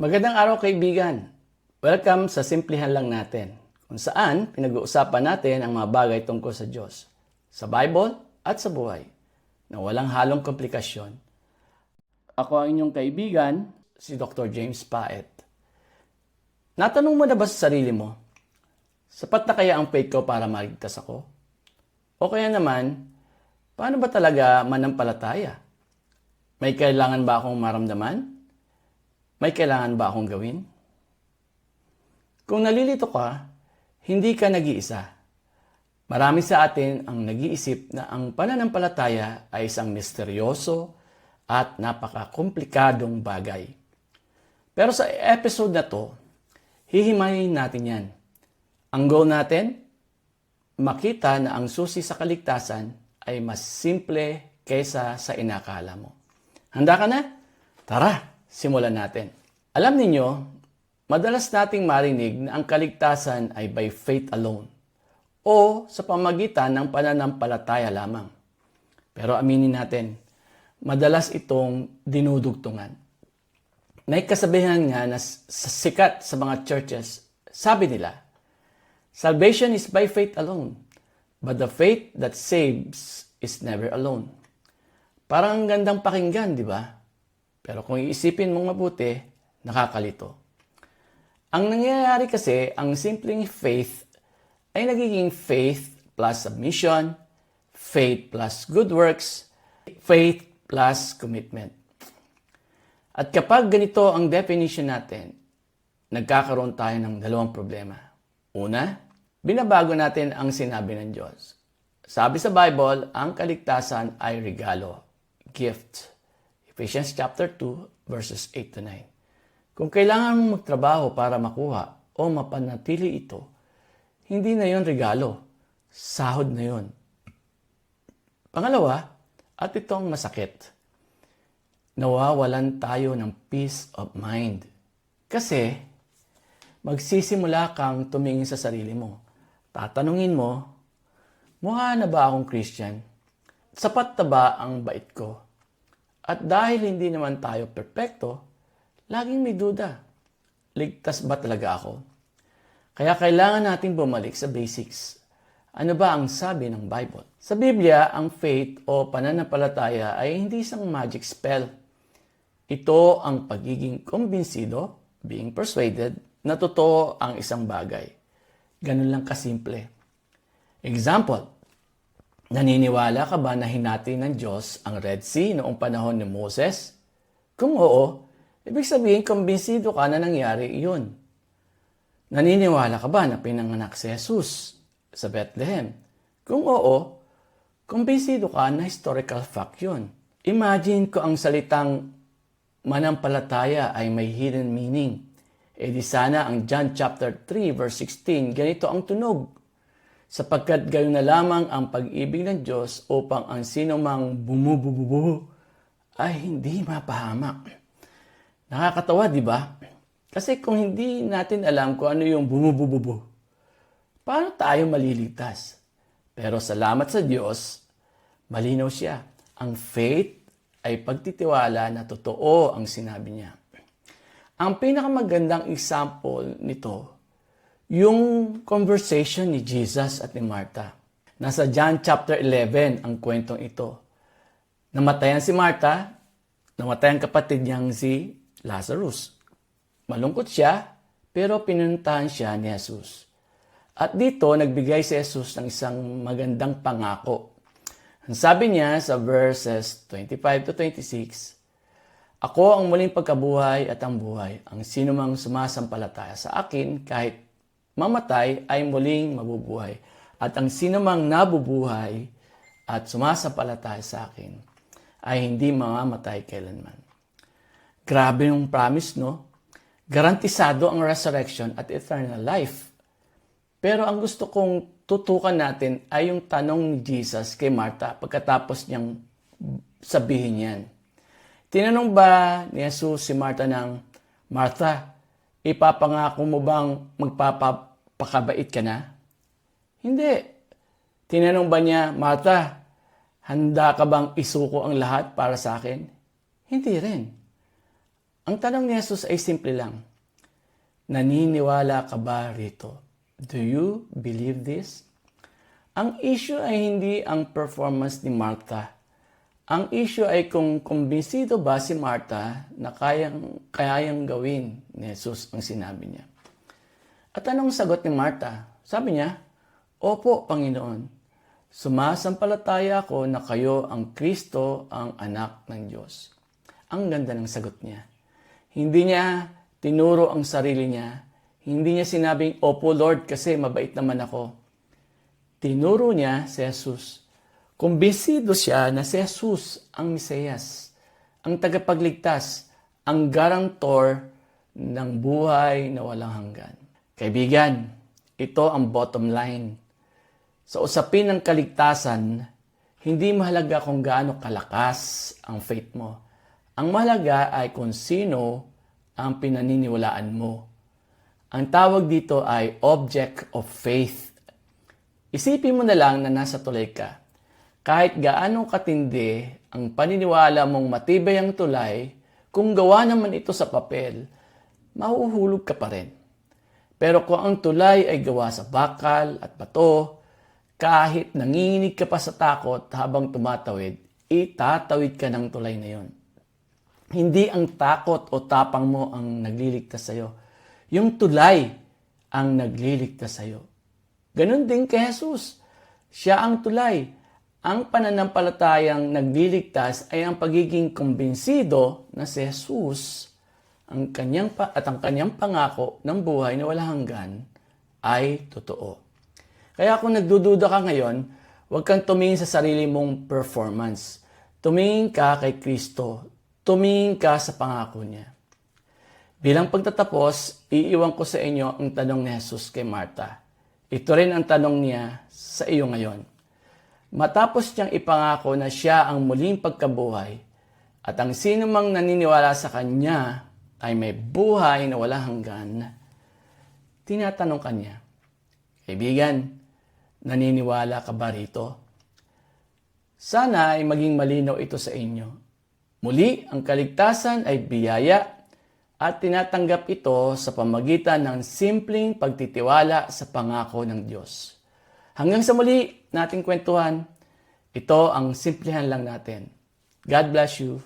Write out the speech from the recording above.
Magandang araw kaibigan. Welcome sa Simplihan Lang Natin, kung saan pinag-uusapan natin ang mga bagay tungkol sa Diyos, sa Bible at sa buhay, na walang halong komplikasyon. Ako ang inyong kaibigan, si Dr. James Paet. Natanong mo na ba sa sarili mo, sapat na kaya ang faith ko para maligtas ako? O kaya naman, paano ba talaga manampalataya? May kailangan ba akong maramdaman? May kailangan ba akong gawin? Kung nalilito ka, hindi ka nag-iisa. Marami sa atin ang nag-iisip na ang pananampalataya ay isang misteryoso at napaka-komplikadong bagay. Pero sa episode na to, hihimayin natin yan. Ang goal natin, makita na ang susi sa kaligtasan ay mas simple kaysa sa inakala mo. Handa ka na? Tara! Simulan natin. Alam ninyo, madalas nating marinig na ang kaligtasan ay by faith alone o sa pamagitan ng pananampalataya lamang. Pero aminin natin, madalas itong dinudugtungan. May kasabihan nga na sikat sa mga churches, sabi nila, salvation is by faith alone, but the faith that saves is never alone. Parang ang gandang pakinggan, di ba? Pero kung iisipin mong mabuti, nakakalito. Ang nangyayari kasi, ang simpleng faith ay nagiging faith plus submission, faith plus good works, faith plus commitment. At kapag ganito ang definition natin, nagkakaroon tayo ng dalawang problema. Una, binabago natin ang sinabi ng Diyos. Sabi sa Bible, ang kaligtasan ay regalo, gift. Ephesians chapter 2, verses 8 to 9. Kung kailangan mong magtrabaho para makuha o mapanatili ito, hindi na yon regalo. Sahod na yon. Pangalawa, at itong masakit, nawawalan tayo ng peace of mind. Kasi, magsisimula kang tumingin sa sarili mo. Tatanungin mo, mukha na ba akong Christian? Sapat na ba ang bait ko? At dahil hindi naman tayo perpekto, laging may duda. Ligtas ba talaga ako? Kaya kailangan natin bumalik sa basics. Ano ba ang sabi ng Bible? Sa Biblia, ang faith o pananampalataya ay hindi isang magic spell. Ito ang pagiging kumbinsido, being persuaded, na totoo ang isang bagay. Ganun lang kasimple. Example, naniniwala ka ba na hinati ng Diyos ang Red Sea noong panahon ni Moses? Kung oo, ibig sabihin kumbinsido ka na nangyari iyon. Naniniwala ka ba na pinanganak si Jesus sa Bethlehem? Kung oo, kumbinsido ka na historical fact yun. Imagine ko ang salitang manampalataya ay may hidden meaning. E di sana ang John chapter 3 verse 16, ganito ang tunog. Sapagkat gayon na lamang ang pag-ibig ng Diyos upang ang sino mang bumubububu ay hindi mapahamak. Nakakatawa, di ba? Kasi kung hindi natin alam kung ano yung bumubububu, paano tayo maliligtas? Pero salamat sa Diyos, malinaw siya. Ang faith ay pagtitiwala na totoo ang sinabi niya. Ang pinakamagandang example nito, yung conversation ni Jesus at ni Martha. Nasa John chapter 11 ang kwentong ito. Namatayan si Martha, namatayan kapatid niyang si Lazarus. Malungkot siya, pero pinuntahan siya ni Jesus. At dito, nagbigay si Jesus ng isang magandang pangako. Ang sabi niya sa verses 25 to 26, ako ang muling pagkabuhay at ang buhay. Ang sino mang sumasampalataya sa akin, kahit mamatay ay muling mabubuhay. At ang sinumang nabubuhay at sumasampalataya sa akin ay hindi mamamatay kailanman. Grabe yung promise, no? Garantisado ang resurrection at eternal life. Pero ang gusto kong tutukan natin ay yung tanong ni Jesus kay Martha pagkatapos niyang sabihin yan. Tinanong ba ni Jesus si Martha ng, Martha, ipapangako mo bang magpapakabait ka na? Hindi. Tinanong ba niya, Martha, handa ka bang isuko ang lahat para sa akin? Hindi rin. Ang tanong ni Jesus ay simple lang. Naniniwala ka ba rito? Do you believe this? Ang issue ay hindi ang performance ni Martha. Ang issue ay kung kumbinsido ba si Martha na kayang gawin ni Jesus ang sinabi niya. At anong sagot ni Martha? Sabi niya, Opo, Panginoon. Sumasampalataya ako na kayo ang Kristo, ang anak ng Diyos. Ang ganda ng sagot niya. Hindi niya tinuro ang sarili niya. Hindi niya sinabing, Opo Lord, kasi mabait naman ako. Tinuro niya si Jesus. Kumbinsido siya na si Jesus ang Mesiyas, ang tagapagligtas, ang garantor ng buhay na walang hanggan. Kaibigan, ito ang bottom line. Sa usapin ng kaligtasan, hindi mahalaga kung gaano kalakas ang faith mo. Ang mahalaga ay kung sino ang pinaniniwalaan mo. Ang tawag dito ay object of faith. Isipin mo na lang na nasa tulay ka. Kahit gaano katindi ang paniniwala mong matibay ang tulay, kung gawa naman ito sa papel, mahuhulog ka pa rin. Pero kung ang tulay ay gawa sa bakal at bato, kahit nanginginig ka pa sa takot habang tumatawid, itatawid ka ng tulay na yon. Hindi ang takot o tapang mo ang nagliligtas sa'yo. Yung tulay ang nagliligtas sa'yo. Ganon din kay Jesus. Siya ang tulay. Ang pananampalatayang nagliligtas ay ang pagiging kumbinsido na si Jesus ang kanyang pangako ng buhay na walang hanggan ay totoo. Kaya kung nagdududa ka ngayon, huwag kang tumingin sa sarili mong performance. Tumingin ka kay Kristo. Tumingin ka sa pangako niya. Bilang pagtatapos, iiwan ko sa inyo ang tanong ni Jesus kay Martha. Ito rin ang tanong niya sa iyo ngayon. Matapos niyang ipangako na siya ang muling pagkabuhay at ang sino mang naniniwala sa kanya ay may buhay na walang hanggan, tinatanong kanya, Kaibigan, naniniwala ka ba rito? Sana ay maging malinaw ito sa inyo. Muli, ang kaligtasan ay biyaya at tinatanggap ito sa pamagitan ng simpleng pagtitiwala sa pangako ng Diyos. Hanggang sa muli nating kwentuhan, ito ang simplihan lang natin. God bless you.